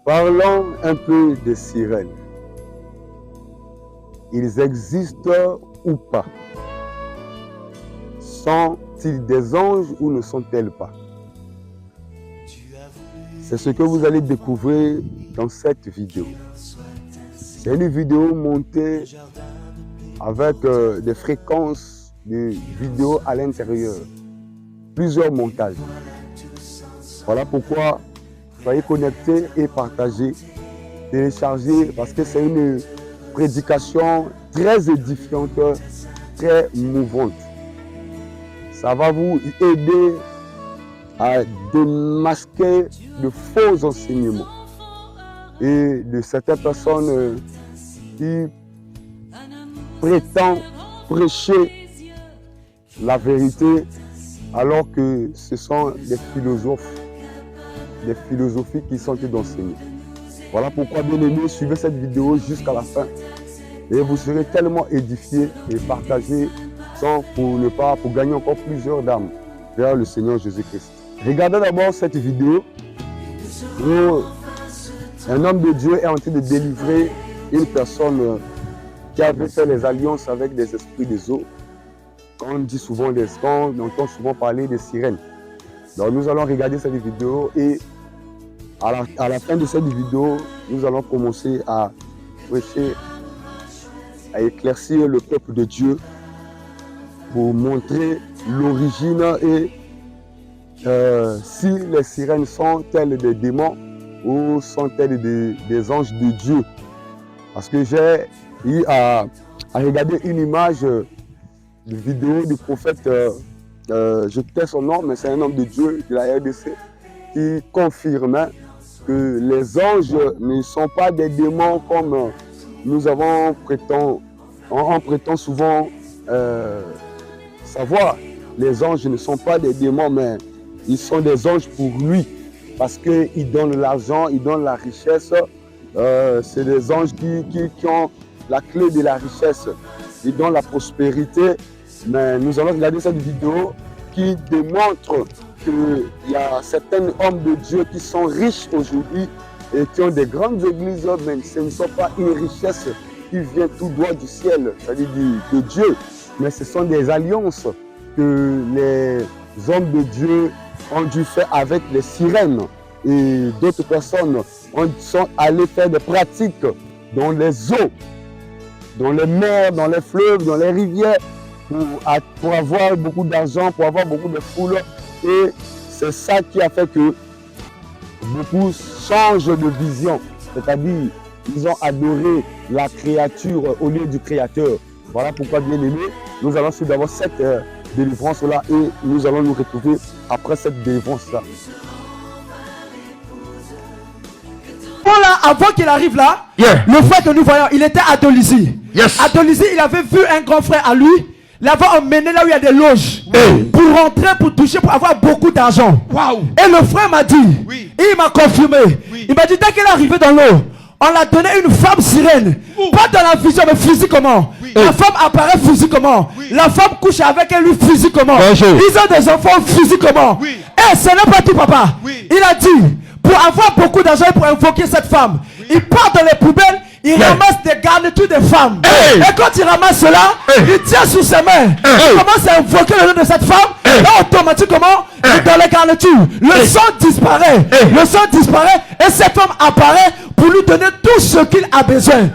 Parlons un peu des sirènes. Ils existent ou pas? Sont-ils des anges ou ne sont-elles pas? C'est ce que vous allez découvrir dans cette vidéo. C'est une vidéo montée avec des fréquences de vidéos à l'intérieur. Plusieurs montages. Voilà pourquoi soyez connectés et partagez, téléchargez, parce que c'est une prédication très édifiante, très mouvante. Ça va vous aider à démasquer de faux enseignements et de certaines personnes qui prétendent prêcher la vérité alors que ce sont des philosophies qui sont enseignées. Voilà pourquoi, bien aimés, suivez cette vidéo jusqu'à la fin et vous serez tellement édifiés et partagez pour gagner encore plusieurs d'âmes vers le Seigneur Jésus-Christ. Regardez d'abord cette vidéo où un homme de Dieu est en train de délivrer une personne qui avait fait les alliances avec des esprits des eaux. On dit souvent on entend souvent parler des sirènes. Donc nous allons regarder cette vidéo et à la fin de cette vidéo, nous allons commencer à prêcher, à éclaircir le peuple de Dieu pour montrer l'origine et si les sirènes sont-elles des démons ou sont-elles des anges de Dieu. Parce que j'ai eu à regarder une image de vidéo du prophète, je tais son nom, mais c'est un homme de Dieu de la RDC qui confirmait que les anges ne sont pas des démons comme nous avons on prétend souvent savoir. Les anges ne sont pas des démons, mais ils sont des anges pour lui, parce qu'ils donnent l'argent, ils donnent la richesse. C'est des anges qui ont la clé de la richesse, ils donnent la prospérité. Mais nous allons regarder cette vidéo qui démontre qu'il y a certains hommes de Dieu qui sont riches aujourd'hui et qui ont des grandes églises, mais ce ne sont pas une richesse qui vient tout droit du ciel, c'est-à-dire de Dieu, mais ce sont des alliances que les hommes de Dieu ont dû faire avec les sirènes. Et d'autres personnes sont allées faire des pratiques dans les eaux, dans les mers, dans les fleuves, dans les rivières, pour avoir beaucoup d'argent, pour avoir beaucoup de foule. Et c'est ça qui a fait que beaucoup changent de vision. C'est-à-dire, ils ont adoré la créature au lieu du Créateur. Voilà pourquoi, bien aimé, nous allons suivre d'abord cette délivrance-là et nous allons nous retrouver après cette délivrance-là. Là, avant qu'il arrive là, le frère que nous voyons, il était à Dolisie. À Dolisie, il avait vu un grand frère à lui. Il l'avait emmené là où il y a des loges pour rentrer, pour toucher, pour avoir beaucoup d'argent. Et le frère m'a dit, il m'a confirmé, il m'a dit dès qu'il est arrivé dans l'eau, on l'a donné une femme sirène. Pas dans la vision, mais physiquement. La femme apparaît physiquement. La femme couche avec elle, lui physiquement. Ils ont des enfants physiquement. Et ce n'est pas tout, papa. Il a dit, pour avoir beaucoup d'argent et pour invoquer cette femme, il part dans les poubelles, il ramasse des garnitures de femmes. Et quand il ramasse cela, il tient sous ses mains. Il commence à invoquer le nom de cette femme. Et automatiquement, dans les garnitures, le sang disparaît. Le sang disparaît et cette femme apparaît pour lui donner tout ce qu'il a besoin.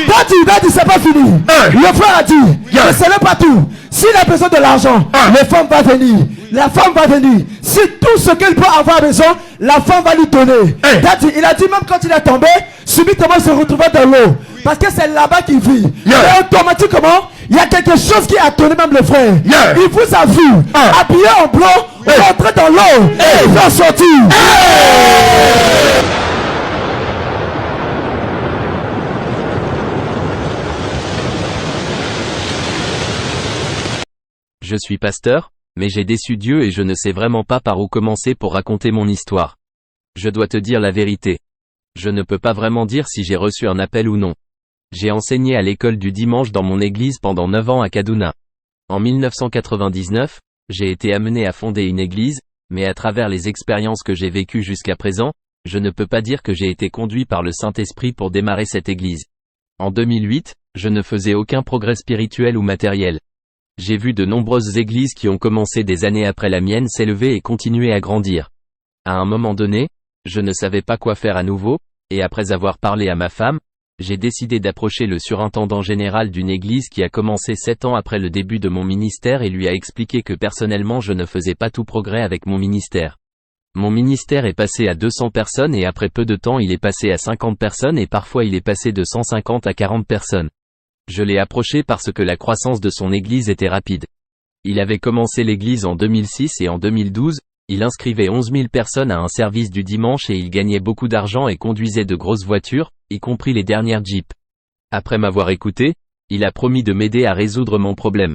Quand il a dit c'est pas fini, le frère a dit que ce n'est pas tout. S'il a besoin de l'argent, la femme va venir. La femme va venir. Si tout ce qu'il peut avoir besoin, la femme va lui donner. Il a dit même quand il est tombé, subitement il se retrouvait dans l'eau. Parce que c'est là-bas qu'il vit. Et automatiquement, il y a quelque chose qui a tourné même le frère. Il vous a vu, habillé en blanc, rentrer dans l'eau et il va sortir. Je suis pasteur, mais j'ai déçu Dieu et je ne sais vraiment pas par où commencer pour raconter mon histoire. Je dois te dire la vérité. Je ne peux pas vraiment dire si j'ai reçu un appel ou non. J'ai enseigné à l'école du dimanche dans mon église pendant 9 ans à Kaduna. En 1999, j'ai été amené à fonder une église, mais à travers les expériences que j'ai vécues jusqu'à présent, Je ne peux pas dire que j'ai été conduit par le Saint-Esprit pour démarrer cette église. En 2008, je ne faisais aucun progrès spirituel ou matériel. J'ai vu de nombreuses églises qui ont commencé des années après la mienne s'élever et continuer à grandir. À un moment donné, je ne savais pas quoi faire à nouveau, et après avoir parlé à ma femme, j'ai décidé d'approcher le surintendant général d'une église qui a commencé 7 ans après le début de mon ministère et lui a expliqué que personnellement je ne faisais pas tout progrès avec mon ministère. Mon ministère est passé à 200 personnes et après peu de temps il est passé à 50 personnes et parfois il est passé de 150 à 40 personnes. Je l'ai approché parce que la croissance de son église était rapide. Il avait commencé l'église en 2006 et en 2012, il inscrivait 11 000 personnes à un service du dimanche et il gagnait beaucoup d'argent et conduisait de grosses voitures, y compris les dernières Jeep. Après m'avoir écouté, il a promis de m'aider à résoudre mon problème.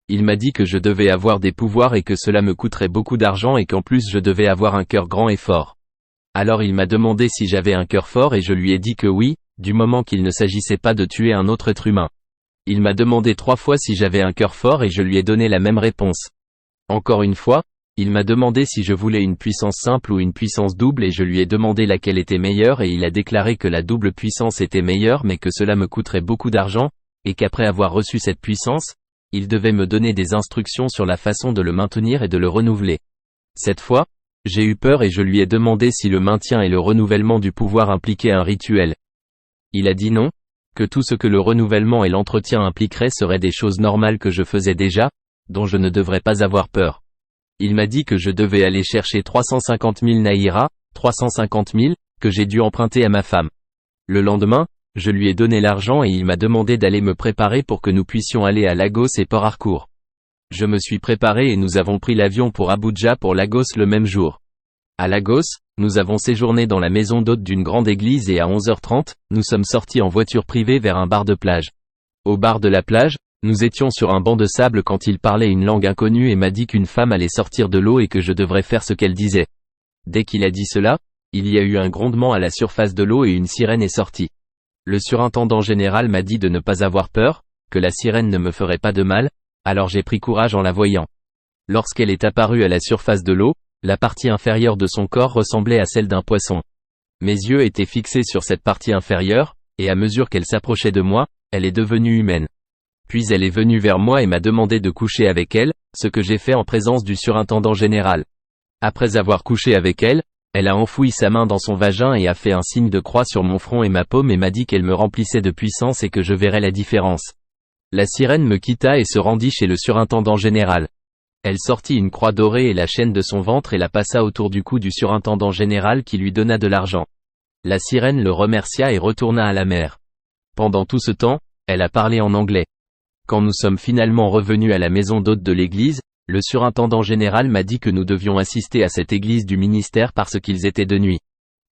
Il m'a dit que je devais avoir des pouvoirs et que cela me coûterait beaucoup d'argent et qu'en plus je devais avoir un cœur grand et fort. Alors il m'a demandé si j'avais un cœur fort et je lui ai dit que oui, du moment qu'il ne s'agissait pas de tuer un autre être humain. Il m'a demandé 3 fois si j'avais un cœur fort et je lui ai donné la même réponse. Encore une fois, il m'a demandé si je voulais une puissance simple ou une puissance double et je lui ai demandé laquelle était meilleure et il a déclaré que la double puissance était meilleure mais que cela me coûterait beaucoup d'argent, et qu'après avoir reçu cette puissance, il devait me donner des instructions sur la façon de le maintenir et de le renouveler. Cette fois, j'ai eu peur et je lui ai demandé si le maintien et le renouvellement du pouvoir impliquaient un rituel. Il a dit non, que tout ce que le renouvellement et l'entretien impliqueraient seraient des choses normales que je faisais déjà, dont je ne devrais pas avoir peur. Il m'a dit que je devais aller chercher 350 000 naira, 350 000, que j'ai dû emprunter à ma femme. Le lendemain, je lui ai donné l'argent et il m'a demandé d'aller me préparer pour que nous puissions aller à Lagos et Port Harcourt. Je me suis préparé et nous avons pris l'avion pour Abuja pour Lagos le même jour. À Lagos, nous avons séjourné dans la maison d'hôte d'une grande église et à 11h30, nous sommes sortis en voiture privée vers un bar de plage. Au bar de la plage, nous étions sur un banc de sable quand il parlait une langue inconnue et m'a dit qu'une femme allait sortir de l'eau et que je devrais faire ce qu'elle disait. Dès qu'il a dit cela, il y a eu un grondement à la surface de l'eau et une sirène est sortie. Le surintendant général m'a dit de ne pas avoir peur, que la sirène ne me ferait pas de mal, alors j'ai pris courage en la voyant. Lorsqu'elle est apparue à la surface de l'eau, la partie inférieure de son corps ressemblait à celle d'un poisson. Mes yeux étaient fixés sur cette partie inférieure, et à mesure qu'elle s'approchait de moi, elle est devenue humaine. Puis elle est venue vers moi et m'a demandé de coucher avec elle, ce que j'ai fait en présence du surintendant général. Après avoir couché avec elle, elle a enfoui sa main dans son vagin et a fait un signe de croix sur mon front et ma paume et m'a dit qu'elle me remplissait de puissance et que je verrais la différence. La sirène me quitta et se rendit chez le surintendant général. Elle sortit une croix dorée et la chaîne de son ventre et la passa autour du cou du surintendant général qui lui donna de l'argent. La sirène le remercia et retourna à la mer. Pendant tout ce temps, elle a parlé en anglais. Quand nous sommes finalement revenus à la maison d'hôte de l'église, le surintendant général m'a dit que nous devions assister à cette église du ministère parce qu'ils étaient de nuit.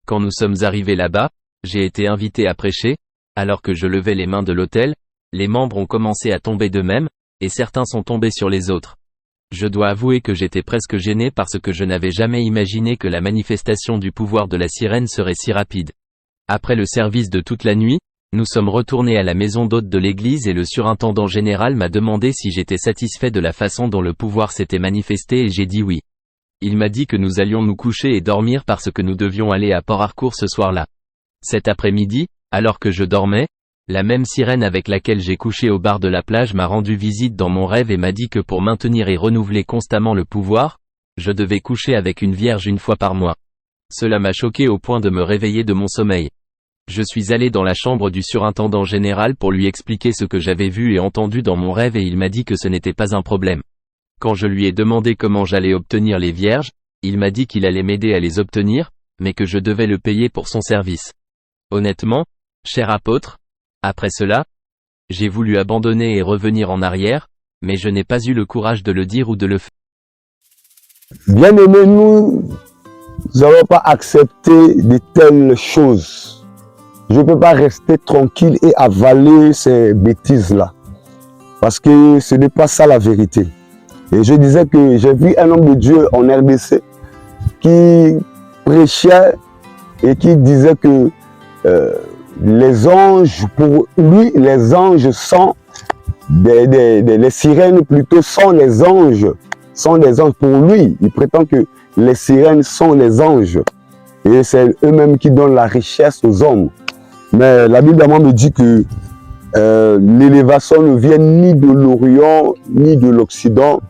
Quand nous sommes arrivés là-bas, j'ai été invité à prêcher, alors que je levais les mains de l'autel, les membres ont commencé à tomber d'eux-mêmes, et certains sont tombés sur les autres. Je dois avouer que j'étais presque gêné parce que je n'avais jamais imaginé que la manifestation du pouvoir de la sirène serait si rapide. Après le service de toute la nuit, nous sommes retournés à la maison d'hôte de l'église et le surintendant général m'a demandé si j'étais satisfait de la façon dont le pouvoir s'était manifesté et j'ai dit oui. Il m'a dit que nous allions nous coucher et dormir parce que nous devions aller à Port Harcourt ce soir-là. Cet après-midi, alors que je dormais, la même sirène avec laquelle j'ai couché au bar de la plage m'a rendu visite dans mon rêve et m'a dit que pour maintenir et renouveler constamment le pouvoir, je devais coucher avec une vierge une fois par mois. Cela m'a choqué au point de me réveiller de mon sommeil. Je suis allé dans la chambre du surintendant général pour lui expliquer ce que j'avais vu et entendu dans mon rêve et il m'a dit que ce n'était pas un problème. Quand je lui ai demandé comment j'allais obtenir les vierges, il m'a dit qu'il allait m'aider à les obtenir, mais que je devais le payer pour son service. Honnêtement, cher apôtre, après cela, j'ai voulu abandonner et revenir en arrière, mais je n'ai pas eu le courage de le dire ou de le faire. Bien aimés, nous n'allons pas accepter de telles choses. Je ne peux pas rester tranquille et avaler ces bêtises-là. Parce que ce n'est pas ça la vérité. Et je disais que j'ai vu un homme de Dieu en RDC qui prêchait et qui disait que les anges, pour lui, les anges sont les sirènes plutôt sont les anges. Sont des anges pour lui. Il prétend que les sirènes sont les anges. Et c'est eux-mêmes qui donnent la richesse aux hommes. Mais la Bible d'abord me dit que l'élévation ne vient ni de l'Orient, ni de l'Occident,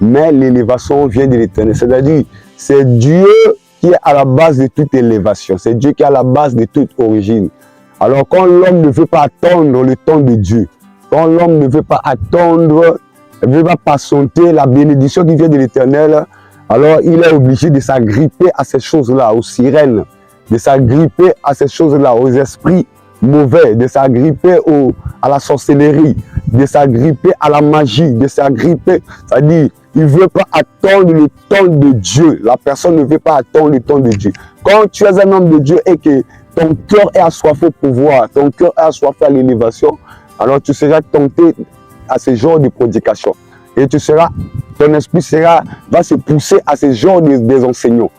mais l'élévation vient de l'Éternel. C'est-à-dire, c'est Dieu qui est à la base de toute élévation. C'est Dieu qui est à la base de toute origine. Alors, quand l'homme ne veut pas attendre le temps de Dieu, quand l'homme ne veut pas attendre, ne veut pas patienter la bénédiction qui vient de l'Éternel, alors il est obligé de s'agripper à ces choses-là, aux sirènes, de s'agripper à ces choses-là, aux esprits mauvais, de s'agripper à la sorcellerie, de s'agripper à la magie, de s'agripper, c'est-à-dire, il ne veut pas attendre le temps de Dieu. La personne ne veut pas attendre le temps de Dieu. Quand tu es un homme de Dieu et que ton cœur est assoiffé au pouvoir, ton cœur est assoiffé à l'élévation, alors tu seras tenté à ce genre de prédication. Et ton esprit va se pousser à ce genre des enseignants.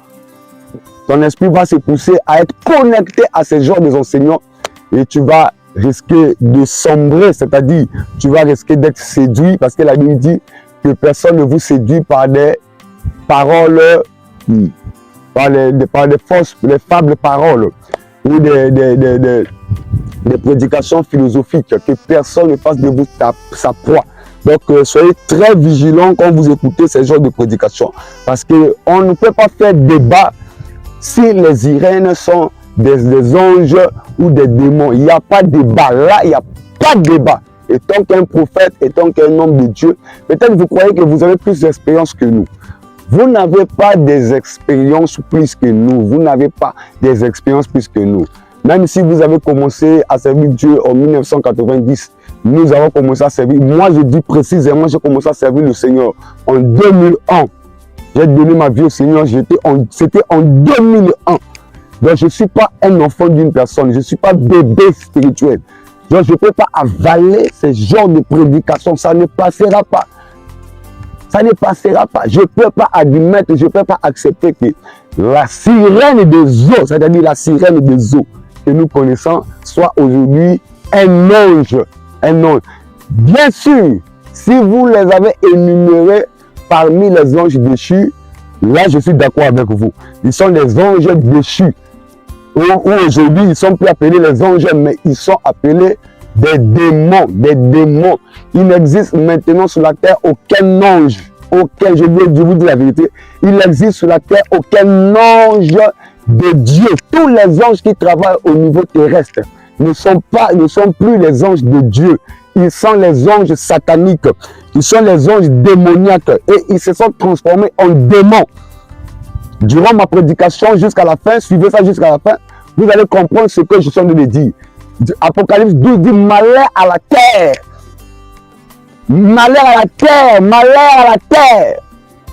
Ton esprit va se pousser à être connecté à ce genre des enseignants et tu vas risquer de sombrer, c'est-à-dire tu vas risquer d'être séduit parce que la Bible dit que personne ne vous séduit par des paroles, par des fausses, des fables paroles ou des prédications philosophiques, que personne ne fasse de vous sa proie. Donc, soyez très vigilants quand vous écoutez ce genre de prédications. Parce qu'on ne peut pas faire débat si les irènes sont des anges ou des démons. Il n'y a pas de débat. Là, il n'y a pas de débat. Et tant qu'un prophète, et tant qu'un homme de Dieu, peut-être vous croyez que vous avez plus d'expérience que nous. Vous n'avez pas des expériences plus que nous. Vous n'avez pas des expériences plus que nous. Même si vous avez commencé à servir Dieu en 1990, nous avons commencé à servir. Moi, je dis précisément, j'ai commencé à servir le Seigneur en 2001. J'ai donné ma vie au Seigneur, c'était en 2001. Donc, je ne suis pas un enfant d'une personne, je ne suis pas bébé spirituel. Donc, je ne peux pas avaler ce genre de prédication, ça ne passera pas. Ça ne passera pas. Je ne peux pas admettre, je ne peux pas accepter que la sirène des eaux, c'est-à-dire la sirène des eaux que nous connaissons, soit aujourd'hui un ange. Un ange. Bien sûr, si vous les avez énumérés parmi les anges déchus, là je suis d'accord avec vous. Ils sont des anges déchus. Aujourd'hui, ils ne sont plus appelés les anges, mais ils sont appelés des démons. Des démons. Il n'existe maintenant sur la terre aucun ange. Aucun, je vous dis la vérité, il n'existe sur la terre aucun ange de Dieu. Tous les anges qui travaillent au niveau terrestre ne sont plus les anges de Dieu. Ils sont les anges sataniques. Ils sont les anges démoniaques. Et ils se sont transformés en démons. Durant ma prédication jusqu'à la fin, suivez ça jusqu'à la fin, vous allez comprendre ce que je suis en train de dire. Apocalypse 12 dit malheur à la terre. Malheur à la terre, malheur à la terre.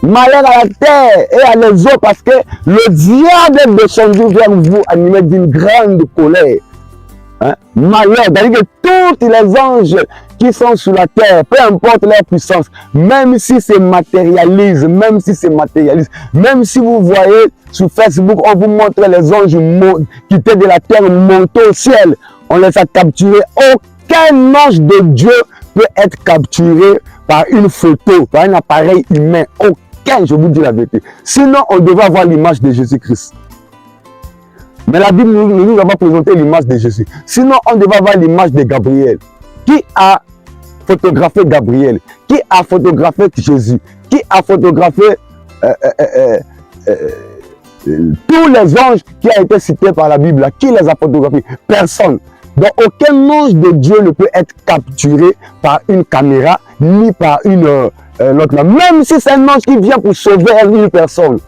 Malheur à la terre et à les eaux parce que le diable est descendu vers vous animé d'une grande colère. Hein? Malheur, c'est-à-dire que tous les anges qui sont sur la terre, peu importe leur puissance, même si c'est matérialiste, même si vous voyez sur Facebook, on vous montre les anges qui étaient de la terre monter au ciel, on les a capturés. Aucun ange de Dieu peut être capturé par une photo, par un appareil humain. Aucun, je vous dis la vérité. Sinon, on devrait avoir l'image de Jésus-Christ. Mais la Bible nous a pas présenté l'image de Jésus. Sinon, on devait avoir l'image de Gabriel. Qui a photographié Gabriel? Qui a photographié Jésus? Qui a photographié tous les anges qui ont été cités par la Bible? Qui les a photographiés? Personne. Donc, aucun ange de Dieu ne peut être capturé par une caméra, ni par une autre. Même si c'est un ange qui vient pour sauver une personne.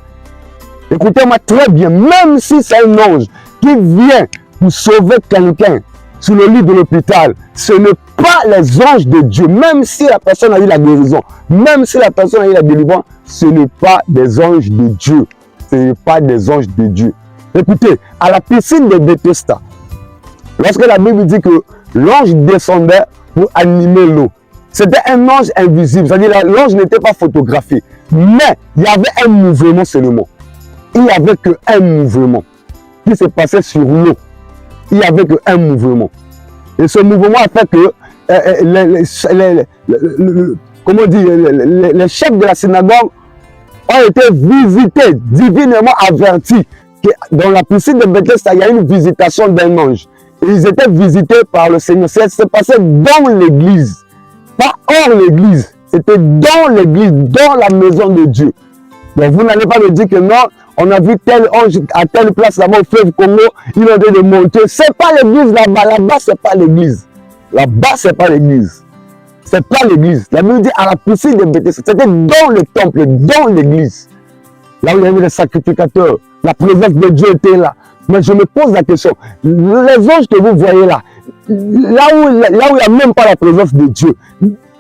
Écoutez-moi très bien, même si c'est un ange qui vient pour sauver quelqu'un sur le lit de l'hôpital, ce n'est pas les anges de Dieu. Même si la personne a eu la guérison, même si la personne a eu la délivrance, ce n'est pas des anges de Dieu. Ce n'est pas des anges de Dieu. Écoutez, à la piscine de Bethesda, lorsque la Bible dit que l'ange descendait pour animer l'eau, c'était un ange invisible, c'est-à-dire l'ange n'était pas photographié, mais il y avait un mouvement seulement. Il n'y avait qu'un mouvement qui se passait sur l'eau. Il n'y avait qu'un mouvement. Et ce mouvement a fait que les chefs de la synagogue ont été visités, divinement avertis, que dans la piscine de Bethesda, il y a une visitation d'un ange. Ils étaient visités par le Seigneur. Ça s'est passé dans l'église, pas hors l'église. C'était dans l'église, dans la maison de Dieu. Donc vous n'allez pas me dire que non, on a vu tel ange à telle place là-bas au fleuve Congo, il a de monter. C'est pas l'église là-bas, là-bas c'est pas l'église. Là-bas c'est pas l'église. C'est pas l'église. La Bible dit à la piscine de Bethesda, c'était dans le temple, dans l'église. Là où il y avait les sacrificateurs, la présence de Dieu était là. Mais je me pose la question, les anges que vous voyez là où il n'y a même pas la présence de Dieu,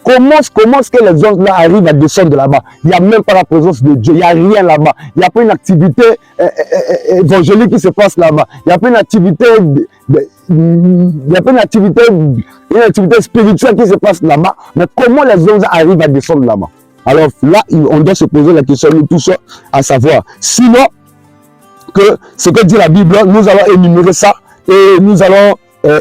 comment est-ce que les anges là arrivent à descendre là-bas? Il n'y a même pas la présence de Dieu, il n'y a rien là-bas. Il n'y a pas une activité évangélique qui se passe là-bas. Il n'y a pas une activité, une activité spirituelle qui se passe là-bas. Mais comment les anges arrivent à descendre là-bas? Alors là, on doit se poser la question, nous tous, à savoir. Sinon, que ce que dit la Bible, nous allons énumérer ça et nous allons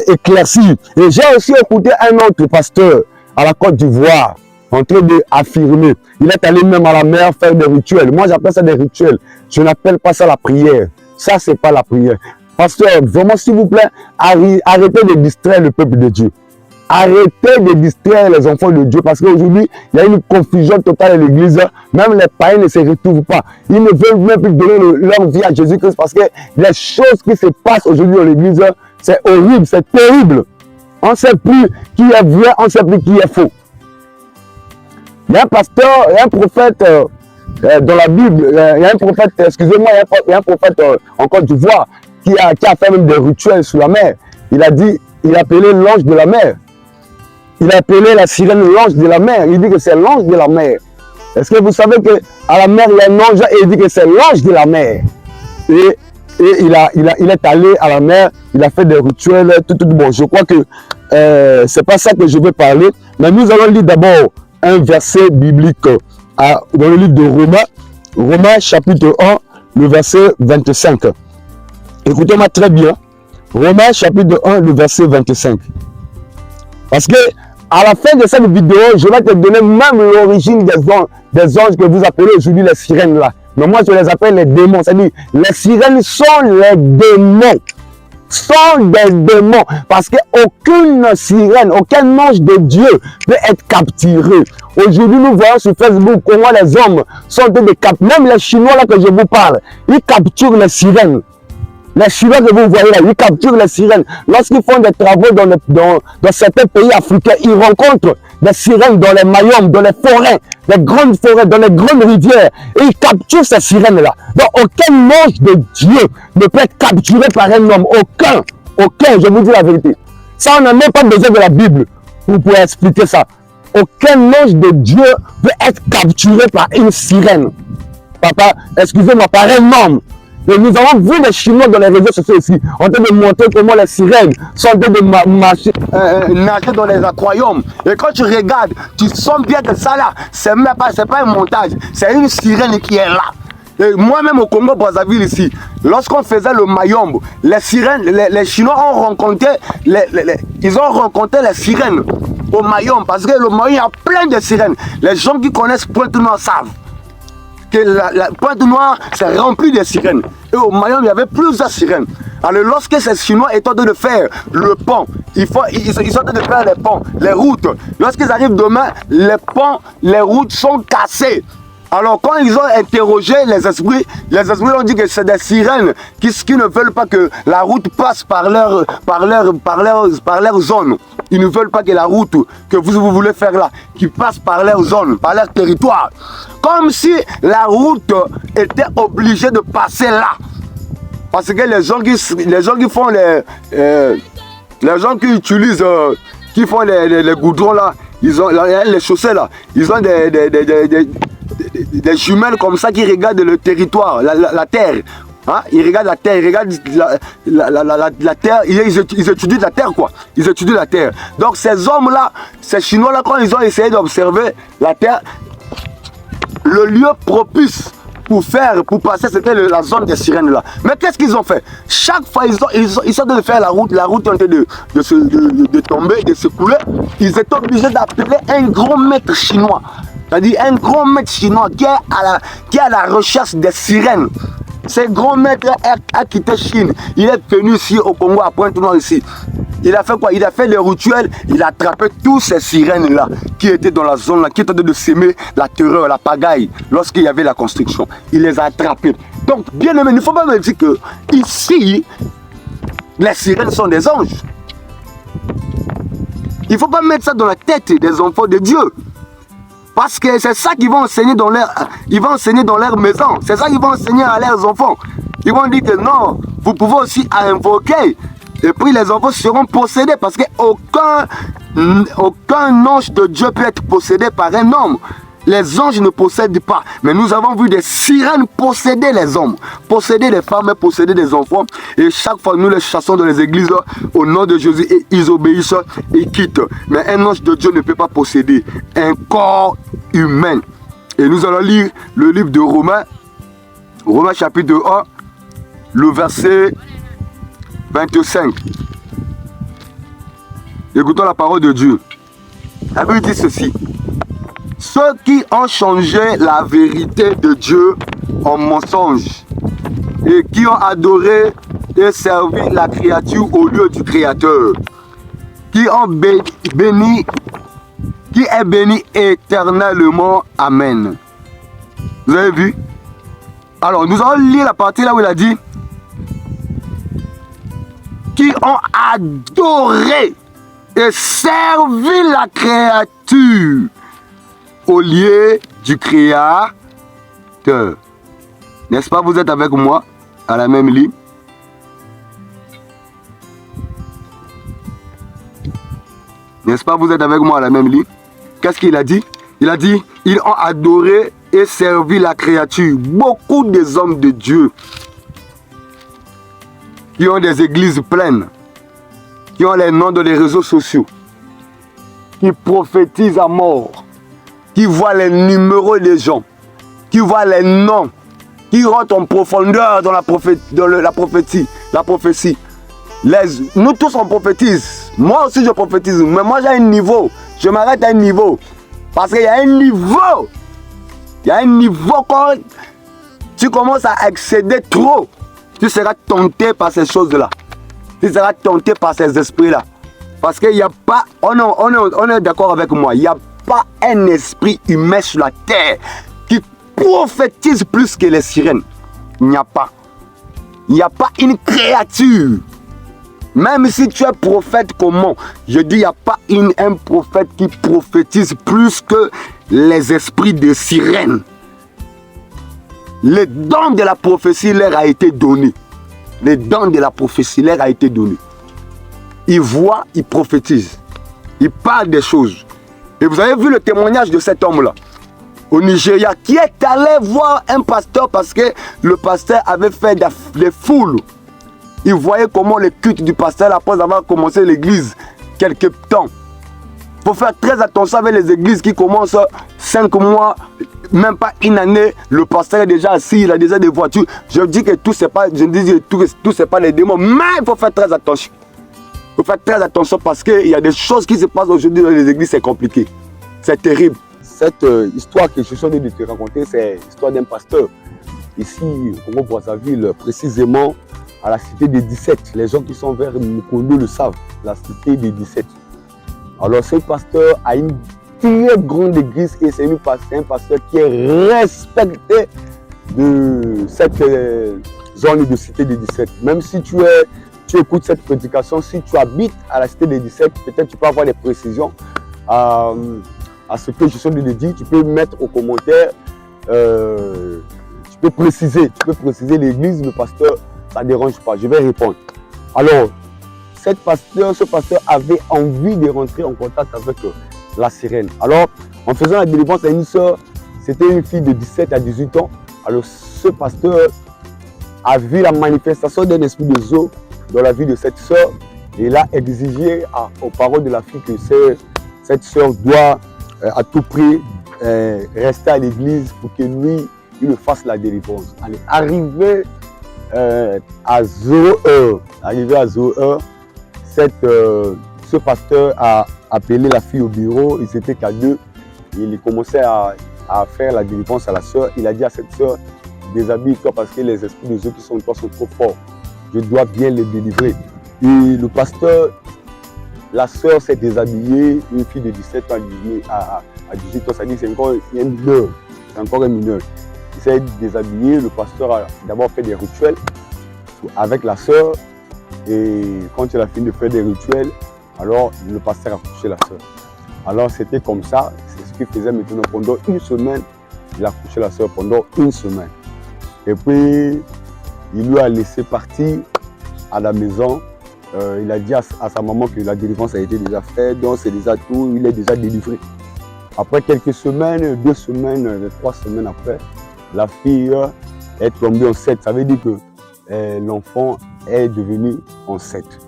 éclaircir. Et j'ai aussi écouté un autre pasteur à la Côte d'Ivoire en train d'affirmer. Il est allé même à la mer faire des rituels. Moi, j'appelle ça des rituels. Je n'appelle pas ça la prière. Ça, c'est pas la prière. Pasteur, vraiment, s'il vous plaît, arrêtez de distraire le peuple de Dieu. Arrêtez de distraire les enfants de Dieu parce qu'aujourd'hui, il y a une confusion totale à l'église. Même les païens ne se retrouvent pas. Ils ne veulent même plus donner leur vie à Jésus-Christ parce que les choses qui se passent aujourd'hui dans l'église, c'est horrible, c'est terrible. On ne sait plus qui est vrai, on ne sait plus qui est faux. Il y a un pasteur, il y a un prophète dans la Bible, il y a un prophète, excusez-moi, il y a un prophète en Côte d'Ivoire qui a fait même des rituels sous la mer. Il a dit, il a appelé l'ange de la mer. Il a appelé la sirène l'ange de la mer. Il dit que c'est l'ange de la mer. Est-ce que vous savez qu'à la mer, il y a un ange et il dit que c'est l'ange de la mer. Et il est allé à la mer, il a fait des rituels, tout bon. Je crois que c'est pas ça que je veux parler. Mais nous allons lire d'abord un verset biblique dans le livre de Romains chapitre 1, le verset 25. Écoutez-moi très bien. Romains chapitre 1, le verset 25. Parce que à la fin de cette vidéo, je vais te donner même l'origine des anges que vous appelez aujourd'hui les sirènes là. Mais moi, je les appelle les démons. C'est-à-dire, les sirènes sont les démons. Sont des démons. Parce qu'aucune sirène, aucun ange de Dieu peut être capturé. Aujourd'hui, nous voyons sur Facebook comment les hommes sont des capturés. Même les Chinois là que je vous parle, ils capturent les sirènes. Les Chinois que vous voyez là, ils capturent les sirènes. Lorsqu'ils font des travaux dans certains pays africains, ils rencontrent des sirènes dans les mayombe, dans les forêts, les grandes forêts, dans les grandes rivières. Et ils capturent ces sirènes-là. Donc aucun ange de Dieu ne peut être capturé par un homme. Aucun, je vous dis la vérité. Ça, on n'a même pas besoin de la Bible pour pouvoir expliquer ça. Aucun ange de Dieu peut être capturé par une sirène. Papa, excusez-moi, par un homme. Et nous avons vu les Chinois dans les réseaux sociaux ici, en train de montrer comment les sirènes sont en train de nager dans les aquariums. Et quand tu regardes, tu sens bien que ça là, c'est pas un montage, c'est une sirène qui est là. Et moi-même au Congo-Brazzaville ici, lorsqu'on faisait le mayombe, les sirènes, les Chinois ont rencontré, ils ont rencontré les sirènes au mayombe, parce que le mayombe, il y a plein de sirènes. Les gens qui connaissent Pointe-Noire savent que la Pointe-Noire, c'est rempli de sirènes. Et au Mayombe, il y avait plusieurs sirènes. Alors, lorsque ces Chinois étaient en train de faire le pont, ils sont en train de faire les ponts, les routes. Lorsqu'ils arrivent demain, les ponts, les routes sont cassées. Alors, quand ils ont interrogé les esprits ont dit que c'est des sirènes qui ne veulent pas que la route passe par leur zone. Ils ne veulent pas que la route que vous voulez faire là, qui passe par leur zone, par leur territoire. Comme si la route était obligée de passer là. Parce que les gens qui font les gens qui utilisent, qui font les goudrons là, ils ont les chaussées là, ils ont des jumelles comme ça qui regardent le territoire, la terre. Hein? Ils regardent la terre, ils regardent la terre, ils étudient la terre quoi. Ils étudient la terre. Donc ces hommes-là, ces Chinois-là, quand ils ont essayé d'observer la terre, le lieu propice pour passer, c'était la zone des sirènes là. Mais qu'est-ce qu'ils ont fait? Chaque fois, ils sont de faire la route est en train de tomber, de se couler. Ils étaient obligés d'appeler un grand maître chinois. C'est-à-dire un grand maître chinois qui est à la recherche des sirènes. Ce grand maître a quitté Chine. Il est venu ici au Congo à Pointe-Noire ici. Il a fait quoi? Il a fait les rituels. Il a attrapé tous ces sirènes-là qui étaient dans la zone-là, qui étaient en train de semer la terreur, la pagaille lorsqu'il y avait la construction. Il les a attrapés. Donc, bien aimé, il ne faut pas me dire que ici, les sirènes sont des anges. Il ne faut pas mettre ça dans la tête des enfants de Dieu. Parce que c'est ça qu'ils vont enseigner dans leur maison. C'est ça qu'ils vont enseigner à leurs enfants. Ils vont dire que non, vous pouvez aussi invoquer. Et puis les enfants seront possédés parce qu'aucun ange de Dieu peut être possédé par un homme. Les anges ne possèdent pas. Mais nous avons vu des sirènes posséder les hommes, posséder les femmes, posséder des enfants. Et chaque fois, nous les chassons dans les églises au nom de Jésus et ils obéissent et quittent. Mais un ange de Dieu ne peut pas posséder un corps humain. Et nous allons lire le livre de Romains, Romains chapitre 1, le verset 25. Écoutons la parole de Dieu. La Bible dit ceci. Ceux qui ont changé la vérité de Dieu en mensonge et qui ont adoré et servi la créature au lieu du Créateur, qui est béni éternellement. Amen. Vous avez vu? Alors, nous allons lire la partie là où il a dit qui ont adoré et servi la créature au lieu du Créateur. N'est-ce pas, vous êtes avec moi à la même ligne? N'est-ce pas, vous êtes avec moi à la même ligne? Qu'est-ce qu'il a dit? Il a dit, ils ont adoré et servi la créature. Beaucoup des hommes de Dieu qui ont des églises pleines, qui ont les noms dans les réseaux sociaux, qui prophétisent à mort, qui voient les numéros des gens, qui voient les noms, qui rentrent en profondeur dans la prophétie. Nous tous on prophétise. Moi aussi je prophétise, mais moi j'ai un niveau. Je m'arrête à un niveau. Parce qu'il y a un niveau. Il y a un niveau quand tu commences à accéder trop, tu seras tenté par ces choses-là. Tu seras tenté par ces esprits-là. Parce qu'il n'y a pas, on est d'accord avec moi, il n'y a pas un esprit humain sur la terre qui prophétise plus que les sirènes. Il n'y a pas. Il n'y a pas une créature. Même si tu es prophète comment, je dis il n'y a pas un prophète qui prophétise plus que les esprits de sirènes. Le don de la prophétie leur a été donné. Le don de la prophétie leur a été donné. Ils voient, ils prophétisent. Ils parlent des choses. Et vous avez vu le témoignage de cet homme-là, au Nigeria, qui est allé voir un pasteur parce que le pasteur avait fait des foules. Il voyait comment le culte du pasteur, après avoir commencé l'église, quelque temps. Il faut faire très attention avec les églises qui commencent 5 mois, même pas une année. Le pasteur est déjà assis, il a déjà des voitures. Je dis que tout, c'est pas, c'est pas les démons, mais il faut faire très attention. Il faut faire très attention parce qu'il y a des choses qui se passent aujourd'hui dans les églises, c'est compliqué. C'est terrible. Cette histoire que je suis en train de te raconter, c'est l'histoire d'un pasteur. Ici, au Congo-Brazzaville, précisément à la cité des 17. Les gens qui sont vers Mukondo le savent, la cité des 17. Alors, ce pasteur a une très grande église et c'est un pasteur qui est respecté de cette zone de cité des 17. Même si tu écoutes cette prédication, si tu habites à la cité des 17, peut-être tu peux avoir des précisions à ce que je suis en train de dire. Tu peux mettre aux commentaires, tu peux préciser l'église, le pasteur, ça ne dérange pas, je vais répondre. Alors, ce pasteur avait envie de rentrer en contact avec la sirène. Alors, en faisant la délivrance à une soeur, c'était une fille de 17 à 18 ans. Alors, ce pasteur a vu la manifestation d'un esprit de Zo dans la vie de cette soeur. Et il a exigé aux parents de la fille que cette soeur doit à tout prix rester à l'église pour que lui, il le fasse la délivrance. Arrivé à 0 heure, ce pasteur a appelé la fille au bureau. Ils étaient qu'à deux. Il commençait à faire la délivrance à la soeur. Il a dit à cette soeur déshabille-toi parce que les esprits de ceux qui sont en toi sont trop forts. Je dois bien les délivrer. Et le pasteur, la sœur s'est déshabillée, une fille de 17 ans à 18 ans, ça dit c'est encore un mineur. C'est encore un mineur. Il s'est déshabillé, le pasteur a d'abord fait des rituels avec la sœur. Et quand il a fini de faire des rituels, alors le pasteur a couché la sœur. Alors c'était comme ça, c'est ce qu'il faisait maintenant pendant une semaine. Il a couché la sœur pendant une semaine. Et puis, il lui a laissé partir à la maison. Il a dit à sa maman que la délivrance a été déjà faite, donc c'est déjà tout, il est déjà délivré. Après quelques semaines, 2 semaines, 3 semaines après, la fille est tombée enceinte. Ça veut dire que l'enfant est devenu enceinte.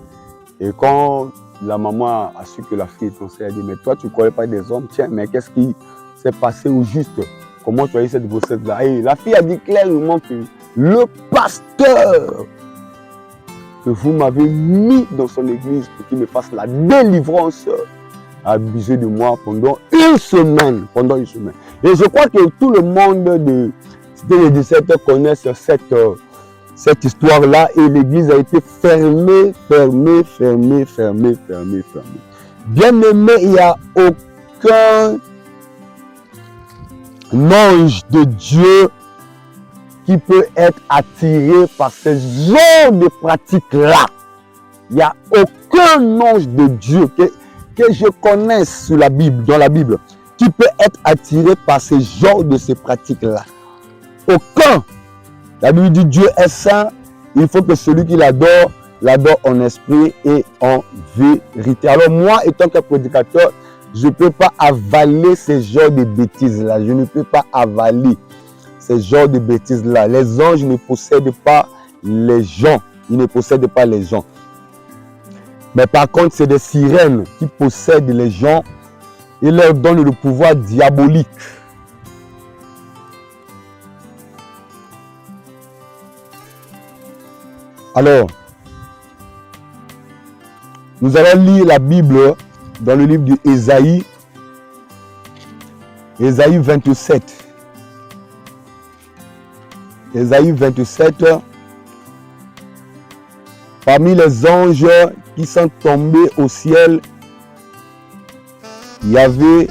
Et quand la maman a su que la fille est enceinte, elle a dit, mais toi tu ne croyais pas des hommes, tiens, mais qu'est-ce qui s'est passé au juste? Comment tu as eu cette grossesse-là? Et la fille a dit clairement que le pasteur que vous m'avez mis dans son église pour qu'il me fasse la délivrance a abusé de moi pendant une semaine. Et je crois que tout le monde de les 17 connaissent cette histoire-là et l'église a été fermée. Bien aimé, il n'y a aucun ange de Dieu qui peut être attiré par ce genre de pratique-là. Il n'y a aucun ange de Dieu que je connaisse sur la Bible, dans la Bible, qui peut être attiré par ce genre de ces pratiques-là. Aucun. La Bible dit Dieu est saint, il faut que celui qui l'adore en esprit et en vérité. Alors moi, étant qu'un prédicateur, je ne peux pas avaler ce genre de bêtises-là. Je ne peux pas avaler ce genre de bêtises-là. Les anges ne possèdent pas les gens. Ils ne possèdent pas les gens. Mais par contre, c'est des sirènes qui possèdent les gens et leur donnent le pouvoir diabolique. Alors, nous allons lire la Bible dans le livre d'Ésaïe, Ésaïe 27. Ésaïe 27. Parmi les anges qui sont tombés au ciel, il y avait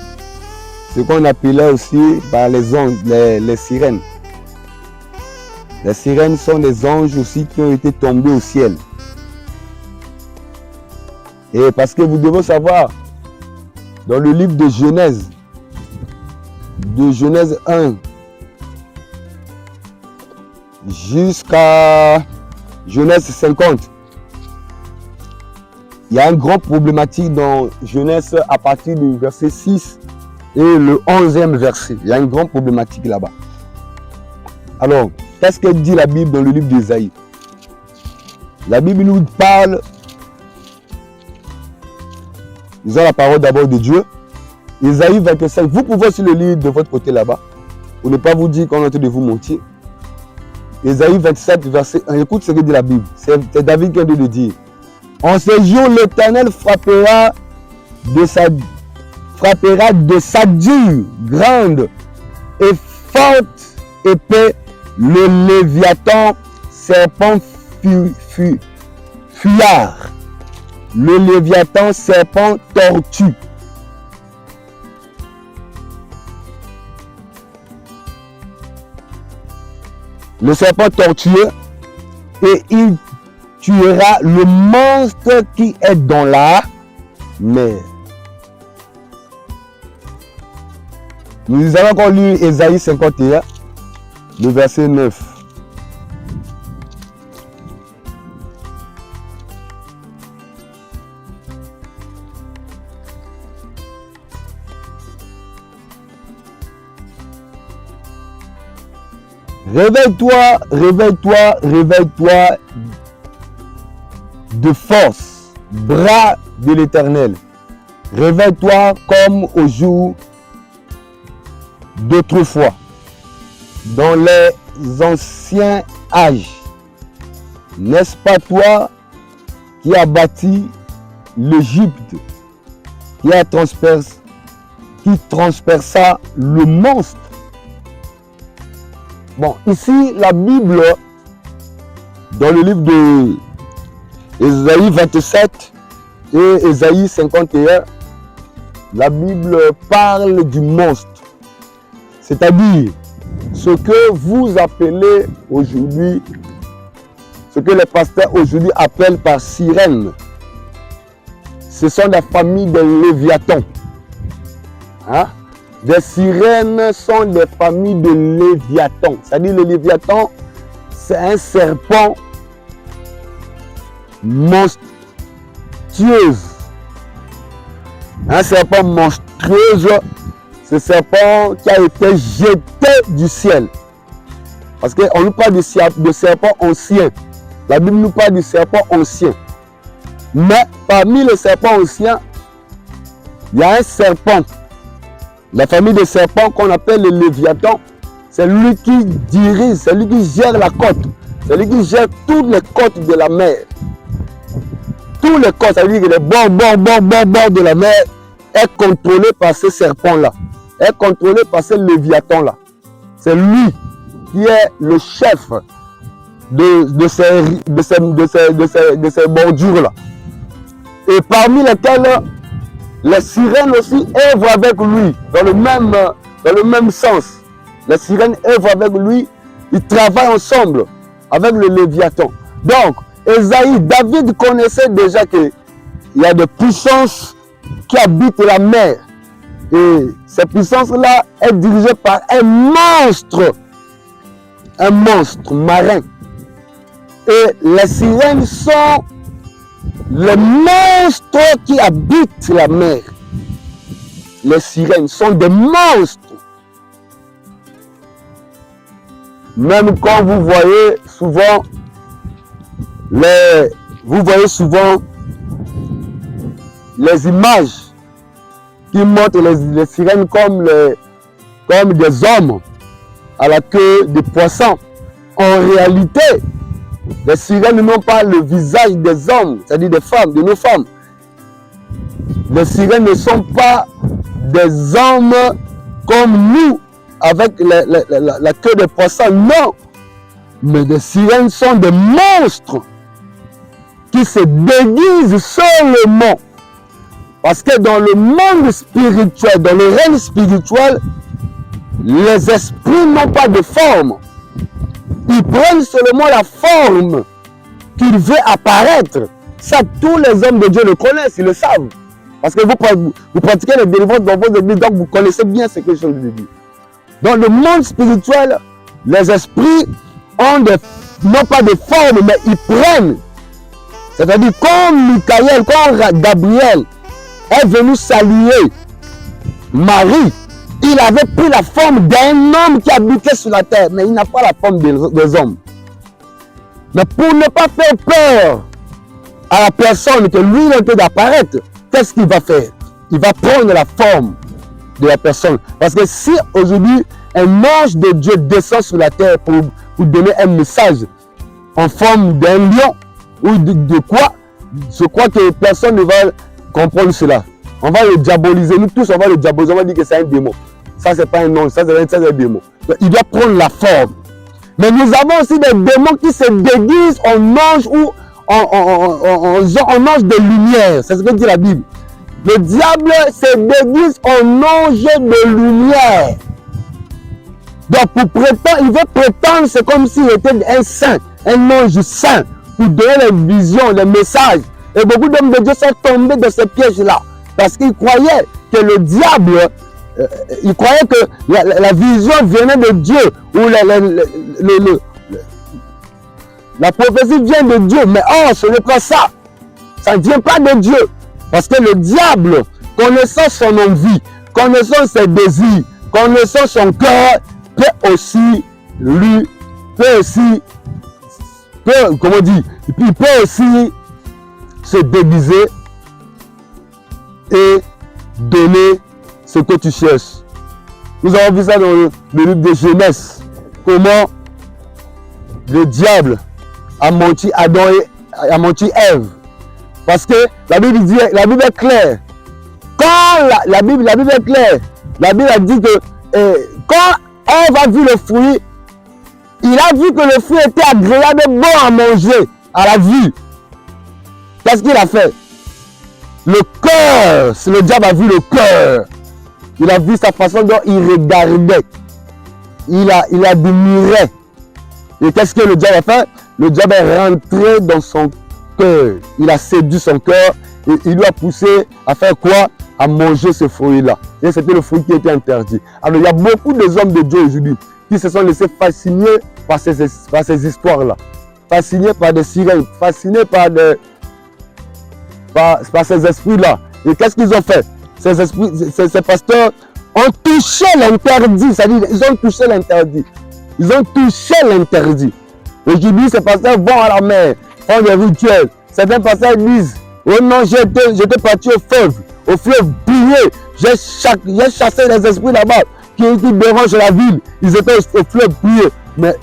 ce qu'on appelait aussi par les anges, les sirènes. Les sirènes sont des anges aussi qui ont été tombés au ciel. Et parce que vous devez savoir, dans le livre de Genèse 1 jusqu'à Genèse 50, il y a une grande problématique dans Genèse à partir du verset 6 et le 11e verset. Il y a une grande problématique là-bas. Alors, qu'est-ce que dit la Bible dans le livre d'Ésaïe? La Bible nous parle, nous avons la parole d'abord de Dieu. Ésaïe 27, vous pouvez aussi le lire de votre côté là-bas, pour ne pas vous dire qu'on est en train de vous mentir. Ésaïe 27, verset 1, écoute ce que dit la Bible. C'est David qui vient de le dire. En ce jour, l'Éternel frappera de sa dure, grande et forte épée le Léviathan, serpent fuyard, le Léviathan, serpent tortue. Le serpent tortueux, et il tuera le monstre qui est dans la mer. Nous allons encore lire Ésaïe 51, le verset 9. Réveille-toi, réveille-toi, réveille-toi de force, bras de l'Éternel. Réveille-toi comme au jour d'autrefois, dans les anciens âges. N'est-ce pas toi qui as bâti l'Égypte, qui transperça le monstre Bon, ici, la Bible, dans le livre de Ésaïe 27 et Ésaïe 51, la Bible parle du monstre. C'est-à-dire, ce que vous appelez aujourd'hui, ce que les pasteurs aujourd'hui appellent par sirène, ce sont des familles de Léviathans. Hein? Des sirènes sont des familles de Léviathans. C'est-à-dire le Léviathan, c'est un serpent monstrueux. Un serpent monstrueux, ce serpent qui a été jeté du ciel. Parce qu'on nous parle de serpent ancien. La Bible nous parle du serpent ancien. Mais parmi les serpents anciens, il y a un serpent. La famille des serpents qu'on appelle le Léviathan, c'est lui qui dirige, c'est lui qui gère la côte. C'est lui qui gère toutes les côtes de la mer. Tous les côtes, c'est-à-dire que les bords de la mer est contrôlé par ce serpent-là. Est contrôlé par ce Léviathan-là. C'est lui qui est le chef de ces bordures-là. Et parmi lesquelles les sirènes aussi œuvrent avec lui, dans le même sens. Les sirènes œuvrent avec lui, ils travaillent ensemble avec le Léviathan. Donc, Ésaïe, David connaissait déjà qu'il y a des puissances qui habitent la mer. Et ces puissances-là sont dirigées par un monstre marin. Et les sirènes sont les monstres qui habitent la mer. Les sirènes sont des monstres. Même quand vous voyez souvent les images qui montrent les sirènes comme des hommes à la queue de poissons. En réalité, les sirènes n'ont pas le visage des hommes, c'est-à-dire des femmes, de nos femmes. Les sirènes ne sont pas des hommes comme nous, avec la queue de poisson, non. Mais les sirènes sont des monstres qui se déguisent seulement. Parce que dans le monde spirituel, dans le règne spirituel, les esprits n'ont pas de forme. Ils prennent seulement la forme qu'ils veulent apparaître. Ça, tous les hommes de Dieu le connaissent, ils le savent. Parce que vous pratiquez les délivrances dans vos églises, donc vous connaissez bien ce que je viens de dire. Dans le monde spirituel, les esprits n'ont pas de forme, mais ils prennent. C'est-à-dire, comme Michael, comme Gabriel est venu saluer Marie, il avait pris la forme d'un homme qui habitait sur la terre, mais il n'a pas la forme des hommes. Mais pour ne pas faire peur à la personne que lui il était d'apparaître, qu'est-ce qu'il va faire? Il va prendre la forme de la personne. Parce que si aujourd'hui un ange de Dieu descend sur la terre pour donner un message en forme d'un lion ou de quoi, je crois que personne ne va comprendre cela. On va le diaboliser, nous tous on va le diaboliser, on va dire que c'est un démon. Ça c'est pas un ange, ça c'est un démon. Il doit prendre la forme. Mais nous avons aussi des démons qui se déguisent en ange ou en ange de lumière. C'est ce que dit la Bible. Le diable se déguise en ange de lumière. Donc il veut prétendre, c'est comme s'il était un saint, un ange saint, pour donner les visions, les messages. Et beaucoup d'hommes de Dieu sont tombés dans ce piège-là. Parce qu'ils croyaient que le diable, ils croyaient que la vision venait de Dieu, ou la prophétie vient de Dieu. Mais oh, ce n'est pas ça. Ça ne vient pas de Dieu. Parce que le diable, connaissant son envie, connaissant ses désirs, connaissant son cœur, peut aussi se déguiser et donner ce que tu cherches. Nous avons vu ça dans le livre de Genèse, comment le diable a menti Adam et a menti Ève. Parce que la Bible dit, la Bible est claire. Quand la Bible est claire, la Bible a dit que quand Ève a vu le fruit, Il a vu que le fruit était agréable et bon à manger, à la vue. Qu'est-ce qu'il a fait? Le cœur, le diable a vu le cœur. Il a vu sa façon dont il regardait. Il admirait. Et qu'est-ce que le diable a fait? Le diable est rentré dans son cœur. Il a séduit son cœur et il lui a poussé à faire quoi? À manger ce fruit-là. Et c'était le fruit qui était interdit. Alors il y a beaucoup d'hommes de Dieu aujourd'hui qui se sont laissés fasciner par ces histoires-là. Fascinés par des sirènes, fascinés par ces esprits-là. Et qu'est-ce qu'ils ont fait? Ces pasteurs ont touché l'interdit. C'est-à-dire, ils ont touché l'interdit. Ils ont touché l'interdit. Aujourd'hui, ces pasteurs vont à la mer, font des rituels. Certains pasteurs disent, oh non, j'étais parti au fleuve prier. J'ai chassé les esprits là-bas qui dérangent la ville. Ils étaient au fleuve prier. Mais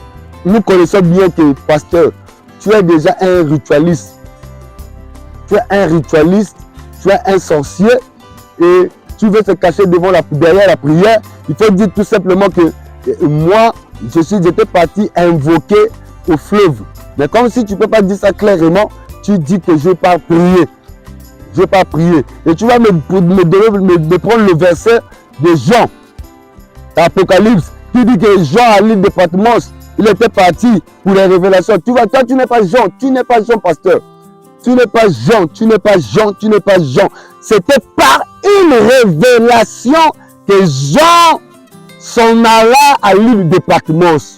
nous connaissons bien que, pasteur, tu es déjà un ritualiste. Tu es un ritualiste, tu es un sorcier et tu veux te cacher derrière la prière. Il faut dire tout simplement que moi, j'étais parti invoquer au fleuve. Mais comme si tu ne peux pas dire ça clairement, tu dis que je n'ai pas prié. Je n'ai pas prié. Et tu vas me prendre le verset de Jean, Apocalypse, qui dit que Jean à l'île de Patmos, il était parti pour les révélations. Tu vois, toi, tu n'es pas Jean, pasteur. Tu n'es pas Jean. C'était par une révélation que Jean s'en alla à l'île de Patmos.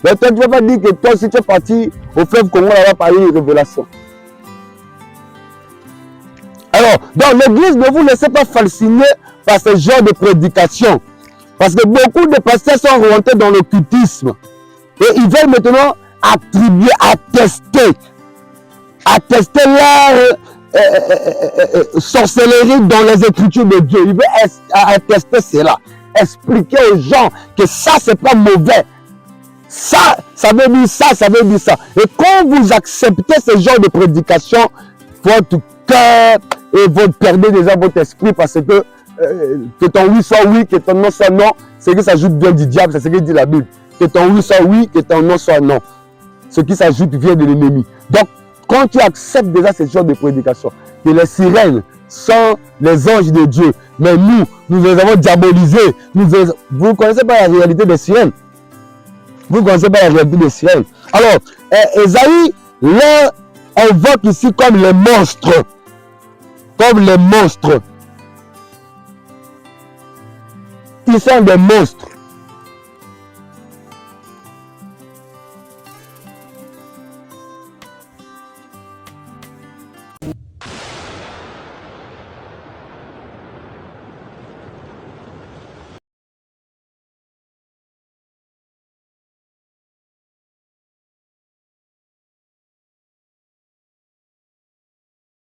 Mais toi, tu ne vas pas dire que toi, si tu es parti au fleuve Congo, là-bas par une révélation. Alors, dans l'église, ne vous laissez pas fasciner par ce genre de prédication. Parce que beaucoup de pasteurs sont orientés dans l'occultisme. Et ils veulent maintenant attribuer, attester leur sorcellerie dans les Écritures de Dieu. Ils veulent attester cela. Expliquer aux gens que ça, c'est pas mauvais. Ça veut dire ça, ça veut dire ça. Et quand vous acceptez ce genre de prédication, votre cœur et vous perdez déjà votre esprit parce que ton oui soit oui, que ton non soit non, c'est que ça ajoute bien du diable, c'est ce que dit la Bible. Que ton oui soit oui, que ton non soit non. Ce qui s'ajoute vient de l'ennemi. Donc, quand tu acceptes déjà ce genre de prédication, que les sirènes sont les anges de Dieu, mais nous les avons diabolisés. Vous ne connaissez pas la réalité des sirènes. Vous ne connaissez pas la réalité des sirènes. Alors, Esaïe leur invoque ici comme les monstres. Comme les monstres. Ils sont des monstres.